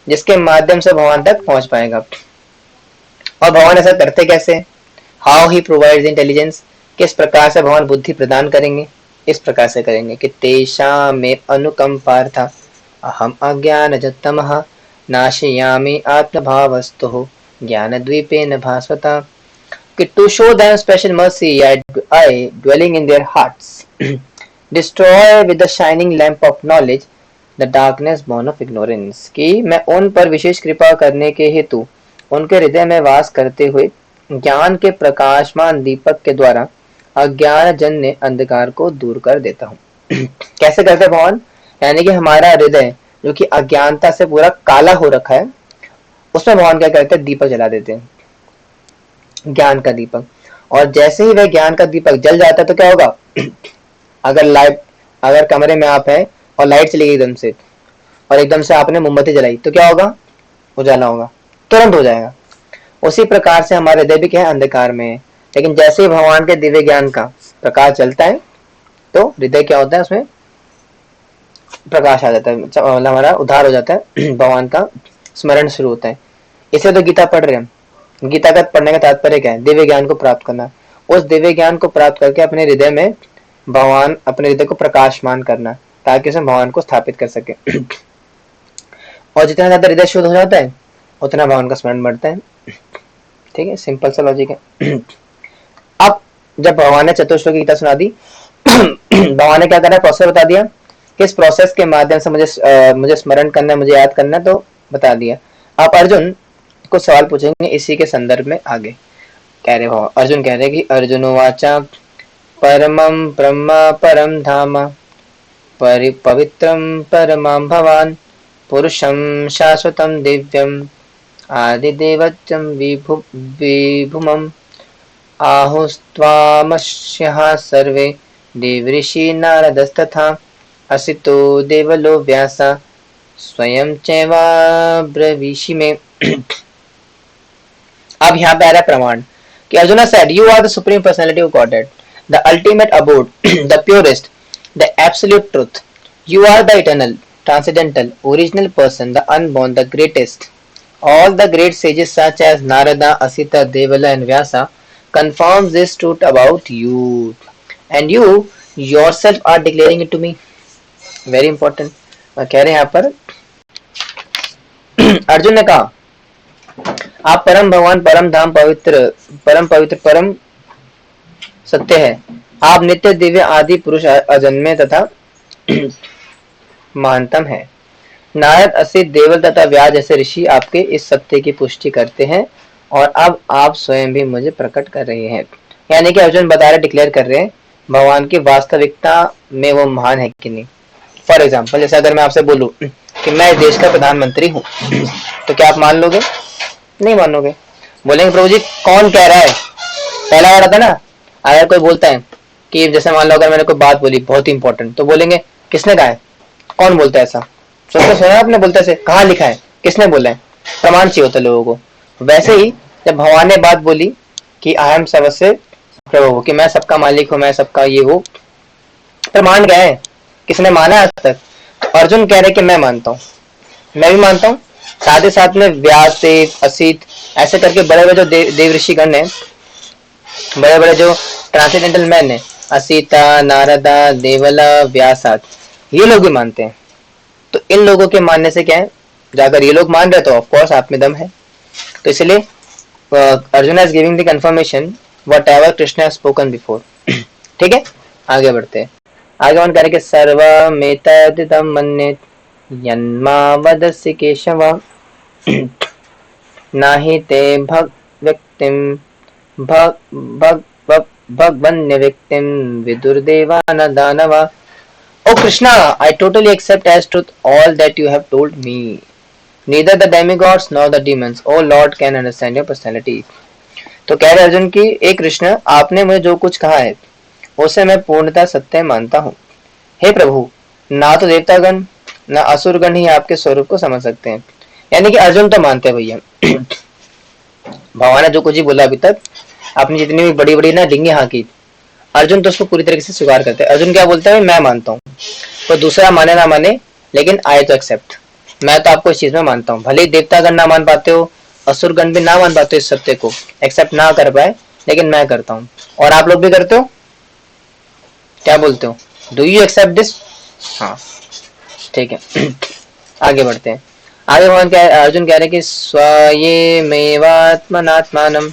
जिसके माध्यम से भगवान तक पहुंच पाएगा। और भगवान ऐसा करते कैसे, हाउ ही प्रोवाइड्स इंटेलिजेंस, किस प्रकार से भगवान बुद्धि प्रदान करेंगे, इस प्रकार से करेंगे कि तेषा में अनुकंपार्थ अहम अज्ञान जतमः नाशयामि आत्मभावस्तु ज्ञान द्वीपेन भास्वता, to show them special mercy I dwelling in their hearts destroy with the shining lamp of knowledge the darkness born of ignorance, कि मैं उन पर विशेष कृपा करने के हेतु उनके हृदय में वास करते हुए ज्ञान के प्रकाशमान दीपक के द्वारा अज्ञान जन्य अंधकार को दूर कर देता हूँ। कैसे करते भगवान, यानी कि हमारा हृदय जो कि अज्ञानता से पूरा काला हो रखा है, उसमें भगवान क्या करते हैं, दीपक जला देते हैं, ज्ञान का दीपक। और जैसे ही वह ज्ञान का दीपक जल जाता है तो क्या होगा, अगर कमरे में आप है और लाइट चली गई एकदम से, और एकदम से आपने मोमबत्ती जलाई, तो क्या होगा, उजाला होगा, तुरंत हो जाएगा। उसी प्रकार से हमारा हृदय भी क्या है, अंधकार में है। लेकिन जैसे ही भगवान के दिव्य ज्ञान का प्रकाश चलता है तो हृदय क्या होता है, उसमें प्रकाश आ जाता है, मतलब हमारा उद्धार हो जाता है, भगवान का स्मरण शुरू होता है। इसे तो गीता पढ़ रहे हैं। गीता का पढ़ने का तात्पर्य क्या है, दिव्य ज्ञान को प्राप्त करना। उस दिव्य ज्ञान को प्राप्त करके अपने हृदय में भगवान, अपने हृदय को प्रकाशमान करना, ताकि उसमें भगवान को स्थापित कर सके। और जितना ज्यादा हृदय शुद्ध हो जाता है उतना भगवान का स्मरण बढ़ता है। ठीक है, सिंपल सा लॉजिक है। अब जब भगवान ने चतुश्लोकी गीता सुना दी, भगवान ने क्या करा, प्रोसेस बता दिया, किस प्रोसेस के माध्यम से मुझे स्मरण करना है, मुझे याद करना है, तो बता दिया। अब अर्जुन कुछ सवाल पूछेंगे इसी के संदर्भ में आगे। कह रहे हो, अर्जुन कह रहे कि अर्जुन वाचा परमं ब्रह्म परम धाम पवित्रं परमं भवान पुरुषं शाश्वतं दिव्यं आदिदेवचं विभुमम् आहुस्त्वामस्याः सर्वे देवऋषि नारदस्तथा असितो देवलो व्यासा स्वयं चैवाब्रवीषि में। अब यहाँ पे आ रहा है प्रमाण कि Arjun said, you are the supreme personality of Godhead, the ultimate abode, the purest, the absolute truth. You are the eternal, transcendental, original person, the unborn, the greatest. All the great sages such as Narada, Asita, Devala and Vyasa confirms this truth about you. And you yourself are declaring it to me. Very important. कह रहे हैं यहाँ पर अर्जुन ने कहा, आप परम भगवान, परम धाम, पवित्र, परम सत्य है। आप नित्य दिव्य आदि पुरुष, अजन्मे तथा महानतम है। नारद, असित, देवल तथा व्यास जैसे ऋषि आपके इस सत्य की पुष्टि करते हैं और अब आप स्वयं भी मुझे प्रकट कर रहे हैं। यानी कि अर्जुन बता रहे, डिक्लेयर कर रहे हैं भगवान की वास्तविकता में वो महान है कि नहीं। फॉर एग्जाम्पल, जैसे अगर मैं आपसे बोलूं कि मैं इस देश का प्रधानमंत्री हूँ, तो क्या आप मान लोगे? नहीं मानोगे। बोलेंगे प्रभु जी कौन कह रहा है? पहला वाला था ना, अगर कोई बोलता है कि जैसे मान लो अगर मैंने कोई बात बोली बहुत इंपॉर्टेंट, तो बोलेंगे किसने कहा है? कौन बोलता है ऐसा? सुना आपने बोलते से? कहाँ लिखा है? किसने बोला है? प्रमाण चाहिए होता है लोगों को। वैसे ही जब भगवान ने बात बोली कि आई एम सर्वस्य प्रभु, कि मैं सबका मालिक हूँ, मैं सबका ये हूँ, प्रमाण क्या है? किसने माना आज तक? तो अर्जुन कह रहे कि मैं मानता हूँ, मैं भी मानता हूँ। साथ ही साथ में व्यास देव, असित, ऐसे करके बड़े बड़े जो देव ऋषिगण है, बड़े बड़े जो ट्रांसेंडेंटल मैन है, असिता, नारदा, देवला, व्यासाद, ये लोग भी मानते हैं। तो इन लोगों के मानने से क्या है, जाकर ये लोग मान रहे तो ऑफ कोर्स आप में दम है। तो इसलिए Arjun is giving the confirmation what ever Krishna has spoken before. ठीक है, आगे बढ़ते हैं। आगे वन करेंगे, सर्वमेतदिदं मन्येत यन्मावदसि केशव नाहि ते भग व्यक्तिं भगवन्य व्यक्तिं विदुर्देवा न दानवा। Oh Krishna, I totally accept as truth all that you have told me. Neither the demigods nor the demons, oh Lord, can understand your personality. तो कह रहे अर्जुन की, एक कृष्ण, आपने मुझे जो कुछ कहा है उसे मैं पूर्णतः सत्य मानता हूँ। हे प्रभु, ना तो देवतागण ना असुरगण ही आपके स्वरूप को समझ सकते हैं। यानी कि अर्जुन तो मानते हैं भैया, भगवान ने जो कुछ ही बोला अभी तक, आपने जितनी भी बड़ी बड़ी ना डिंगे हाँकी, अर्जुन तो उसको पूरी तरीके से स्वीकार करते हैं। अर्जुन क्या बोलते हैं, मैं मानता हूँ, तो दूसरा माने ना माने, लेकिन आई तो एक्सेप्ट, मैं तो आपको इस चीज में मानता हूँ। भले ही देवतागण ना मान पाते हो, असुरगण भी ना मान पाते हो, इस सत्य को एक्सेप्ट ना कर पाए, लेकिन मैं करता हूँ। और आप लोग भी करते हो? क्या बोलते हो? Do you accept this? हाँ, ठीक है। आगे बढ़ते हैं। आगे भगवान अर्जुन कह रहे कि स्वयमेवात्मनात्मानं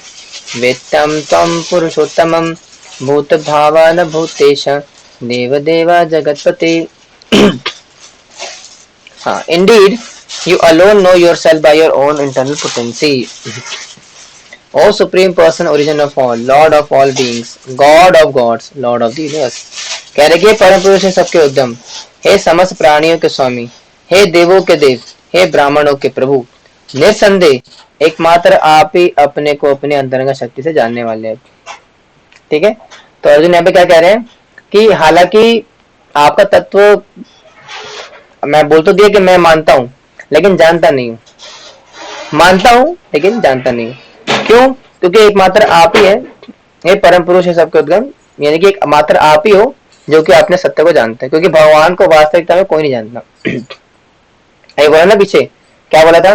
वेत्तं त्वं पुरुषोत्तमं भूत भावन भूतेश देवदेवा जगतपते। हाँ, indeed you alone know yourself by your own internal potency. O supreme person, origin of all, lord of all beings, god of gods, lord of the universe. कह रहे कि परम पुरुष है सबके उद्यम, हे समस्त प्राणियों के स्वामी, हे देवों के देव, हे ब्राह्मणों के प्रभु, निस्संदेह एकमात्र आप ही अपने को अपने अंतरंग शक्ति से जानने वाले हैं। ठीक है, तो अर्जुन यहाँ पे क्या कह रहे हैं कि हालांकि आपका तत्व मैं बोल तो दिया कि मैं मानता हूँ लेकिन जानता नहीं हूँ, मानता हूँ लेकिन जानता नहीं हूँ। क्यों? क्योंकि एकमात्र आप ही है, ये परम पुरुष है सबके उद्गम, यानी कि एक मात्र आप ही हो जो कि अपने सत्य को जानते हैं, क्योंकि भगवान को वास्तविकता में कोई नहीं जानता। ये बोला ना पीछे, क्या बोला था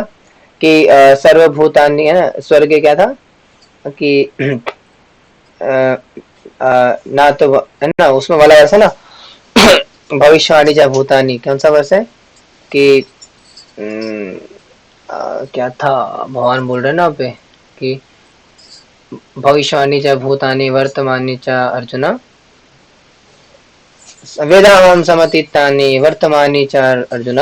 कि सर्वभूतानि है ना, स्वर्ग क्या था कि ना तो है ना, उसमें वाला वर्ष है ना भविष्यवाणी च भूतानी, कौन सा वर्ष है कि क्या था, भगवान बोल रहे ना पे कि भविष्यवाणी च भूतानि वर्तमानी च अर्जुन वेदाहम समतीतानि वर्तमानी च अर्जुन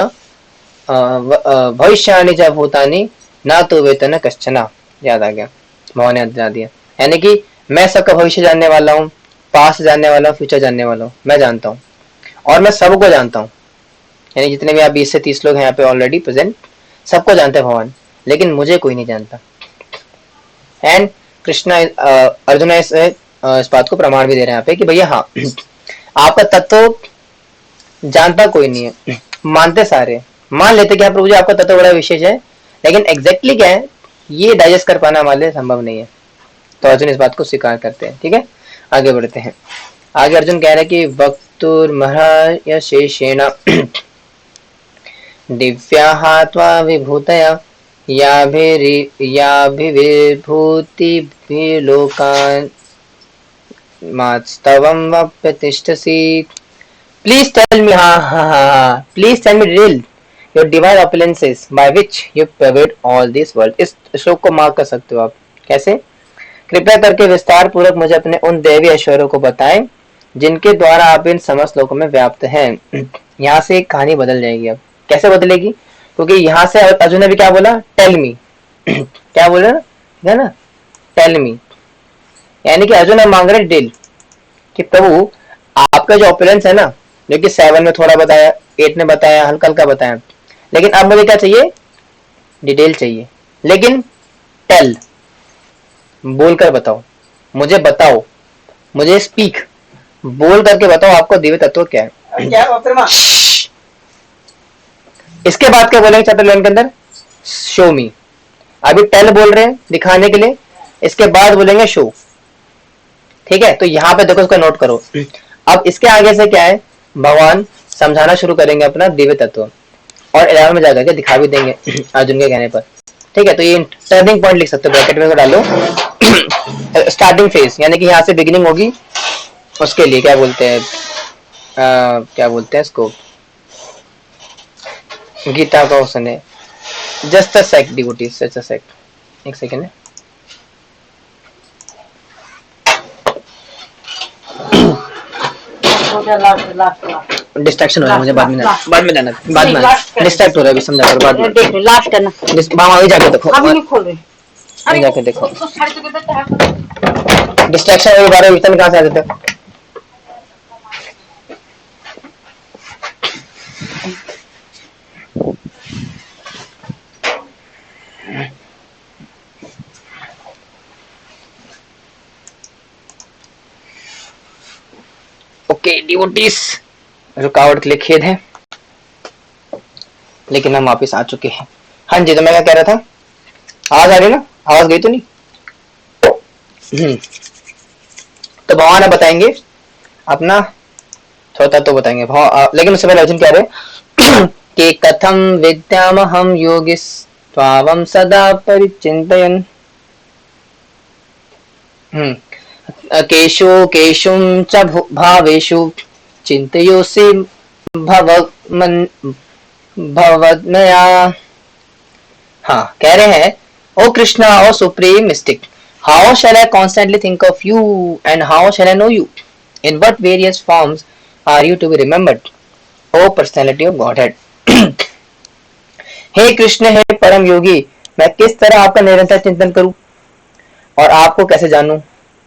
भविष्यानि च भूतानि ना तो वेतन कश्चना। याद आ गया, भगवान ने याद दिया, यानी कि मैं सबका भविष्य जानने वाला हूँ, पास्ट जानने वाला हूँ, फ्यूचर जानने वाला हूँ, मैं जानता हूँ और मैं सबको जानता हूँ, यानी जितने भी आप 20 से 30 लोग हैं यहाँ पे ऑलरेडी प्रेजेंट, सबको जानते हैं भगवान, लेकिन मुझे कोई नहीं जानता। एंड कृष्णा अर्जुन इस बात को प्रमाण भी दे रहे हैं यहाँ पे कि भैया हाँ आपका तत्व जानता कोई नहीं है, मानते सारे, मान लेते कि प्रभु जी आपका तत्व बड़ा विशेष है, लेकिन एग्जैक्टली क्या है ये डाइजेस्ट कर पाना हमारे लिए संभव नहीं है। तो अर्जुन इस बात को स्वीकार करते हैं। ठीक है, आगे बढ़ते हैं। आगे अर्जुन कह रहे हैं कि वक्तुर्मर्हस्य शेषेण दिव्याहात्वा विभूतया याभिर्विभूतिभिर्लोकान् मास्तवं वप्यतिष्ठसि। Please tell me, please tell me real your divine opulences by which you pervade all this world। इस श्लोक को मार्क कर सकते हो आप। कैसे? कृपया करके विस्तार पूर्वक मुझे अपने उन देवी ऐश्वर्यों को बताएं जिनके द्वारा आप इन समस्त लोकों में व्याप्त हैं। यहाँ से एक कहानी बदल जाएगी। अब कैसे बदलेगी? क्योंकि यहाँ से अर्जुन ने भी क्या बोला, टेल मी क्या बोला है ना, टेल मी, यानी कि अर्जुन अब मांग रहे डील कि प्रभु आपका जो ऑपुलेंस है ना, जो कि 7 में थोड़ा बताया, 8 ने बताया, हल्का हल्का बताया, लेकिन अब मुझे क्या चाहिए, डिटेल चाहिए। लेकिन टेल, बोलकर बताओ, मुझे बताओ, मुझे स्पीक, बोल करके बताओ आपको दिव्य तत्व क्या है। इसके बाद क्या बोलेंगे चैप्टर 11 के अंदर, शो मी। अभी टेल बोल रहे हैं दिखाने के लिए, इसके बाद बोलेंगे शो। ठीक है, तो यहाँ पे देखो, इसको नोट करो। अब इसके आगे से क्या है, भगवान समझाना शुरू करेंगे अपना दिव्य तत्व, और 11 में जाकर के दिखा भी देंगे अर्जुन के कहने पर। ठीक है, तो ये टर्निंग पॉइंट लिख सकते हो, ब्रैकेट में डालो स्टार्टिंग फेज, यानी कि यहाँ से बिगिनिंग होगी, उसके लिए क्या बोलते हैं, क्या बोलते हैं इसको, गीता का क्वेश्चन है। Just a sec devotees, just a sec, एक सेकेंड है। डिस्ट्रैक्शन हो रहा है मुझे, बाद में जाना डिस्ट्रैक्ट हो रहा है, अभी समझा करो, बाद में लास्ट करना, वहीं जाके देखो, अभी नहीं खोल रहे, अरे जाके देखो, डिस्ट्रैक्शन के बारे में इतना कहां से आ जाते हैं। ओके डिवोटीज, रुकावट के लिए खेद है, लेकिन हम वापिस आ चुके हैं। हाँ जी, तो मैं क्या कह रहा था, आवाज आ रही ना, आवाज गई तो नहीं? तो भगवान अब बताएंगे अपना थोड़ा तो बताएंगे, लेकिन उससे पहले अर्जुन कह रहे कि कथम विद्याम हम योगिस्त्वावं सदा परिचिन्तयन् केषु केषुं च भावेषु चिन्तयोऽसि भवन्मया। हाँ, कह रहे हैं, O Krishna, O supreme mystic, how shall I constantly think of you and how shall I know you? In what various forms are you to be remembered, O personality of Godhead? हे कृष्ण, हे परम योगी, मैं किस तरह आपका निरंतर चिंतन करूं और आपको कैसे जानूं?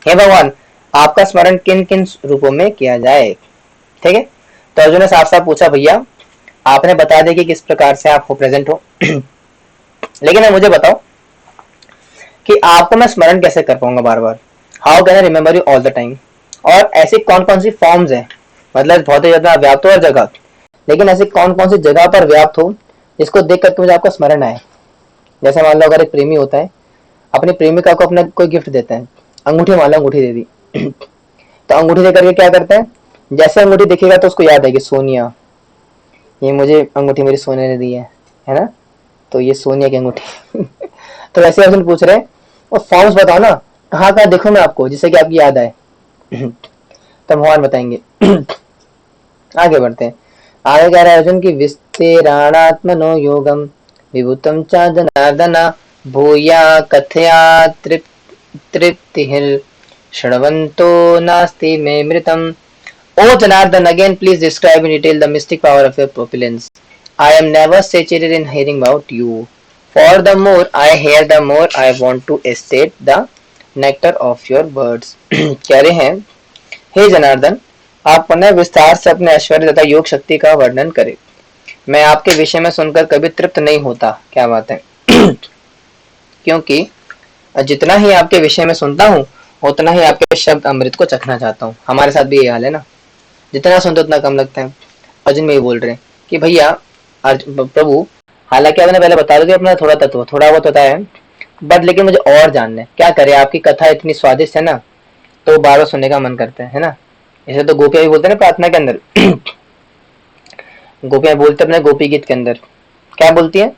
हे भगवान, आपका स्मरण किन किन रूपों में किया जाए? ठीक है, तो अर्जुन ने साफ साफ पूछा, भैया आपने बता दिया कि किस प्रकार से आप प्रेजेंट हो, लेकिन अब मुझे बताओ कि आपको मैं स्मरण कैसे कर पाऊंगा बार बार, how can I remember you all the time, और ऐसी कौन कौन सी फॉर्म्स हैं, मतलब बहुत ही ज्यादा व्याप्त हो हर जगह, लेकिन ऐसी कौन कौन सी जगह पर व्याप्त हो जिसको देख करके मुझे आपका स्मरण आए। जैसे मान लो अगर एक प्रेमी होता है अपनी प्रेमिका को अपना कोई गिफ्ट देता है, अंगूठी मान लो अंगूठी दे दी तो अंगूठी दे करके क्या करता है, जैसे अंगूठी दिखेगा तो उसको याद है कि सोनिया, ये मुझे अंगूठी मेरी सोनिया ने दी है ना, तो ये सोनिया की अंगूठी तो वैसे अर्जुन पूछ रहे हैं वो फॉर्म्स बताओ ना, कहाँ कहाँ देखो मैं आपको जिससे कि आपकी याद आए तो भगवान बताएंगे आगे बढ़ते हैं। आगे कह रहा है अर्जुन की विस्तीर्णात्मनो योगम विभूतम च जनार्दन भूया कथया तृप्तिहिर शृण्वन्तो नास्ति मे मृतम। O Janardhan, again please describe in detail the mystic power of your opulence. I am never satiated in hearing about you. For the more I hear, the more I want to estate the nectar of your words. कह रहे हैं हे जनार्दन, आप पुनः विस्तार से अपने ऐश्वर्य तथा योग शक्ति का वर्णन करें। मैं आपके विषय में सुनकर कभी तृप्त नहीं होता। क्या बात है क्योंकि जितना ही आपके विषय में सुनता हूँ उतना ही आपके शब्द अमृत को चखना चाहता हूँ। हमारे साथ भी ये हाल है ना, जितना सुनते उतना कम लगता है। अर्जुन में ये बोल रहे हैं कि भैया प्रभु, हालांकि आपने पहले बता दिया अपना थोड़ा तत्व थोड़ा बहुत होता है, बट लेकिन मुझे और जानना है। क्या करे, आपकी कथा इतनी स्वादिष्ट है ना, तो बार बार सुनने का मन करता है ना। इसे तो गोपियां भी बोलते हैं ना प्रार्थना के अंदर गोपियां बोलते अपने गोपी गीत के अंदर क्या बोलती है,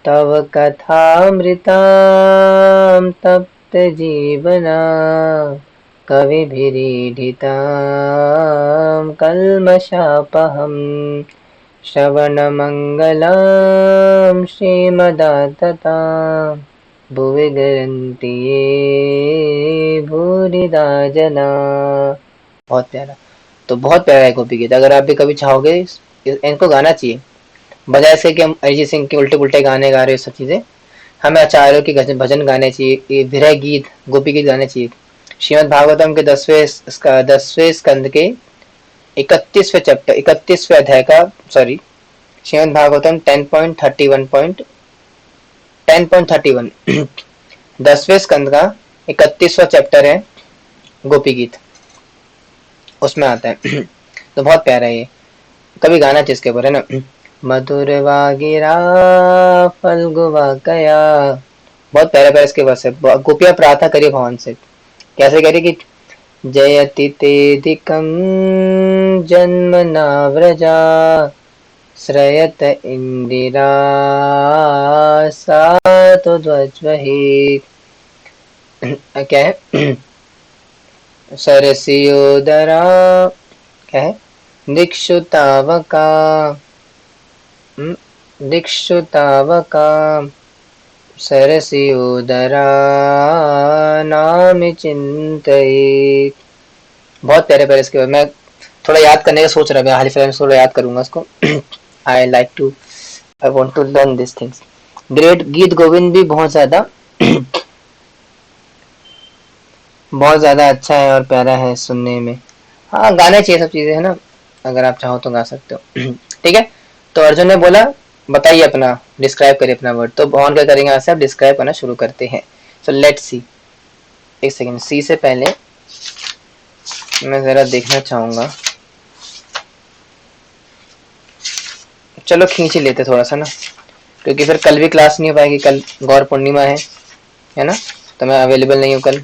तव कथामृतां तप्त जीवना कविभिरीडितां कल्मषापहं श्रवणमङ्गलं श्रीमदाततां भुवि गरन्ति ये भूरिदा जना। बहुत प्यारा, तो बहुत प्यारा है गोपी गीत। अगर आप भी कभी चाहोगे इनको गाना चाहिए, बजाय से कि हम अरिजीत सिंह के उल्टे पुल्टे गाने गा रहे हो सब चीजें, हमें आचार्यों के भजन गाने चाहिए, ये विरह गीत गोपी गीत गाने चाहिए। श्रीमद् भागवतम के 10वें स्कंद के 31वें चैप्टर 31वें अध्याय का श्रीमद् भागवतम 10.31 10वें स्कंद का 31वां चैप्टर है गोपी गीत, उसमें आता है तो बहुत प्यारा है ये, कभी गाना चाहिए इसके ऊपर है ना। मधुर वागिरा फल्गुवा कया, बहुत प्यारा प्यारा इसके वर्ष है। गोपियां प्रार्थना करिए भगवान से, कैसे करिए कि जयति तेधिकं जन्मना व्रजा श्रयत इंदिरा सातो ध्वजवहि। क्या है सरसियोदरा, क्या है दिक्षुतावका सरसियोदरा नाम चिंतये। बहुत प्यारे प्यारे इसके बाद मैं थोड़ा याद करने का सोच रहा हूँ, हाल फिलहाल थोड़ा याद करूंगा इसको I want to learn this things. Great, Geet Govind भी बहुत ज्यादा बहुत ज्यादा अच्छा है और प्यारा है सुनने में। हाँ, गाने चाहिए सब चीजें है ना, अगर आप चाहो तो गा सकते हो ठीक है। तो अर्जुन ने बोला बताइए अपना, डिस्क्राइब करिए अपना वर्ड। तो भगवान क्या करेंगे, यहाँ से आप डिस्क्राइब करना शुरू करते हैं। So let's see. एक सेकेंड, सी से पहले मैं जरा देखना चाहूंगा, चलो खींच ही लेते थोड़ा सा ना, क्योंकि फिर कल भी क्लास नहीं हो पाएगी, कल गौर पूर्णिमा है ना, तो मैं अवेलेबल नहीं हूँ कल।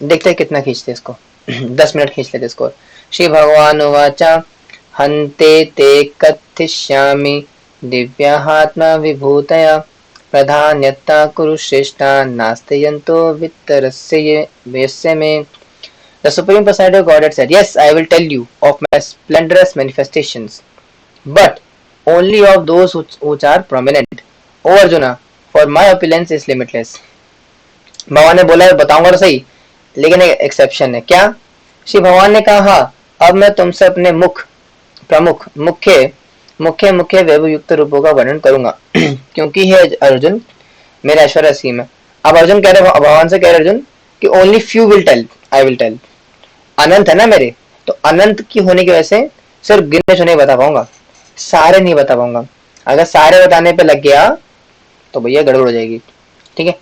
देखते हैं कितना खींचते इसको 10 मिनट खींच लेते इसको। श्री भगवान उवाचा हन्ते ते कथिष्यामि दिव्यात्मा विभूतया प्रधान्यता कुरु श्रेष्ठा नास्ते यन्तो वित्तरस्य व्यस्य में। The Supreme Personality of Godhead said, Yes, I will tell you of my splendorous manifestations, but only of those which are prominent. O Arjuna, for my opulence is limitless. भगवान ने बोला बताऊंगा तो सही, लेकिन एक एक्सेप्शन है। क्या? श्री भगवान ने कहा अब मैं तुमसे अपने मुख्य वैभव युक्त रूपों का वर्णन करूंगा क्योंकि है अर्जुन मेरा ऐश्वर्य असीम है। अब अर्जुन कह रहे भगवान से, कह रहे अर्जुन कि only few will tell, I will tell. अनंत है ना मेरे, तो अनंत की होने की वजह से सिर्फ गिने चुने बता पाऊंगा, सारे नहीं बता पाऊंगा। अगर सारे बताने पे लग गया तो भैया गड़बड़ हो जाएगी। ठीक है,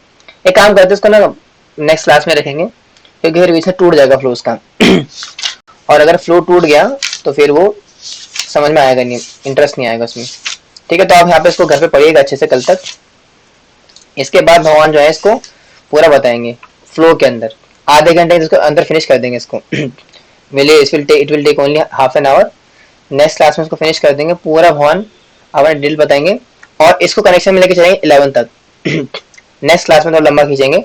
एक काम करते इसको ना नेक्स्ट क्लास में रखेंगे, क्योंकि फिर बीच में टूट जाएगा फ्लो उसका और अगर फ्लो टूट गया तो फिर वो समझ में आएगा नहीं, इंटरेस्ट नहीं आएगा उसमें। ठीक है, तो आप यहाँ पे इसको घर पे पढ़िएगा अच्छे से कल तक, इसके बाद भगवान जो है इसको पूरा बताएंगे फ्लो के अंदर, आधे घंटे इसको अंदर फिनिश कर देंगे इसको मिले it will take only half an hour. Next class में इसको फिनिश कर देंगे पूरा, भगवान अपना डिटेल बताएंगे और इसको कनेक्शन में लेके चलेंगे 11 तक नेक्स्ट क्लास में थोड़ा लंबा खींचेंगे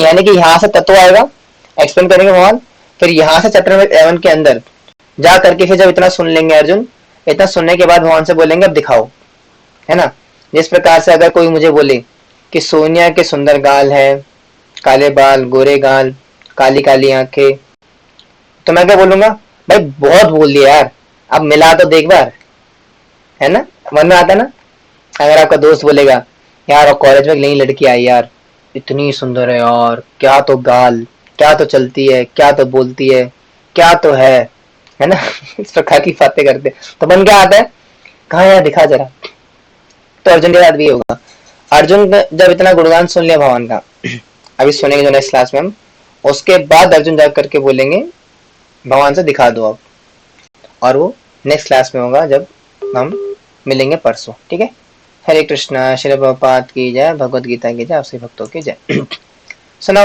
यानी कि यहाँ से तत्व आएगा, एक्सप्लेन करेंगे भगवान, फिर यहाँ से चैप्टर नंबर 11 के अंदर जा करके फिर जब इतना सुन लेंगे अर्जुन, इतना सुनने के बाद भगवान से बोलेंगे अब दिखाओ, है ना। जिस प्रकार से अगर कोई मुझे बोले कि सोनिया के सुंदर गाल है, काले बाल, गोरे गाल, काली काली आंखें, तो मैं क्या बोलूंगा, भाई बहुत बोल दिया यार, अब मिला तो देख बार, है ना। मन में आता ना, अगर आपका दोस्त बोलेगा यार कॉलेज में नई लड़की आई यार, इतनी सुंदर है यार, क्या तो गाल, क्या तो चलती है, क्या तो बोलती है, क्या तो है ना इस प्रकार की बातें करते तो मन क्या आता है, कहा यार दिखा जरा। तो अर्जुन के साथ भी होगा, अर्जुन ने जब इतना गुणगान सुन लिया भगवान का अभी सुनेंगे जो नेक्स्ट क्लास में हम, उसके बाद अर्जुन जा करके बोलेंगे भगवान से दिखा दो अब, और वो नेक्स्ट क्लास में होगा जब हम मिलेंगे परसों, ठीक है। हरे कृष्णा, श्री प्रभुपाद की जय, भगवत गीता की जय, आप सभी भक्तों की जय सुना।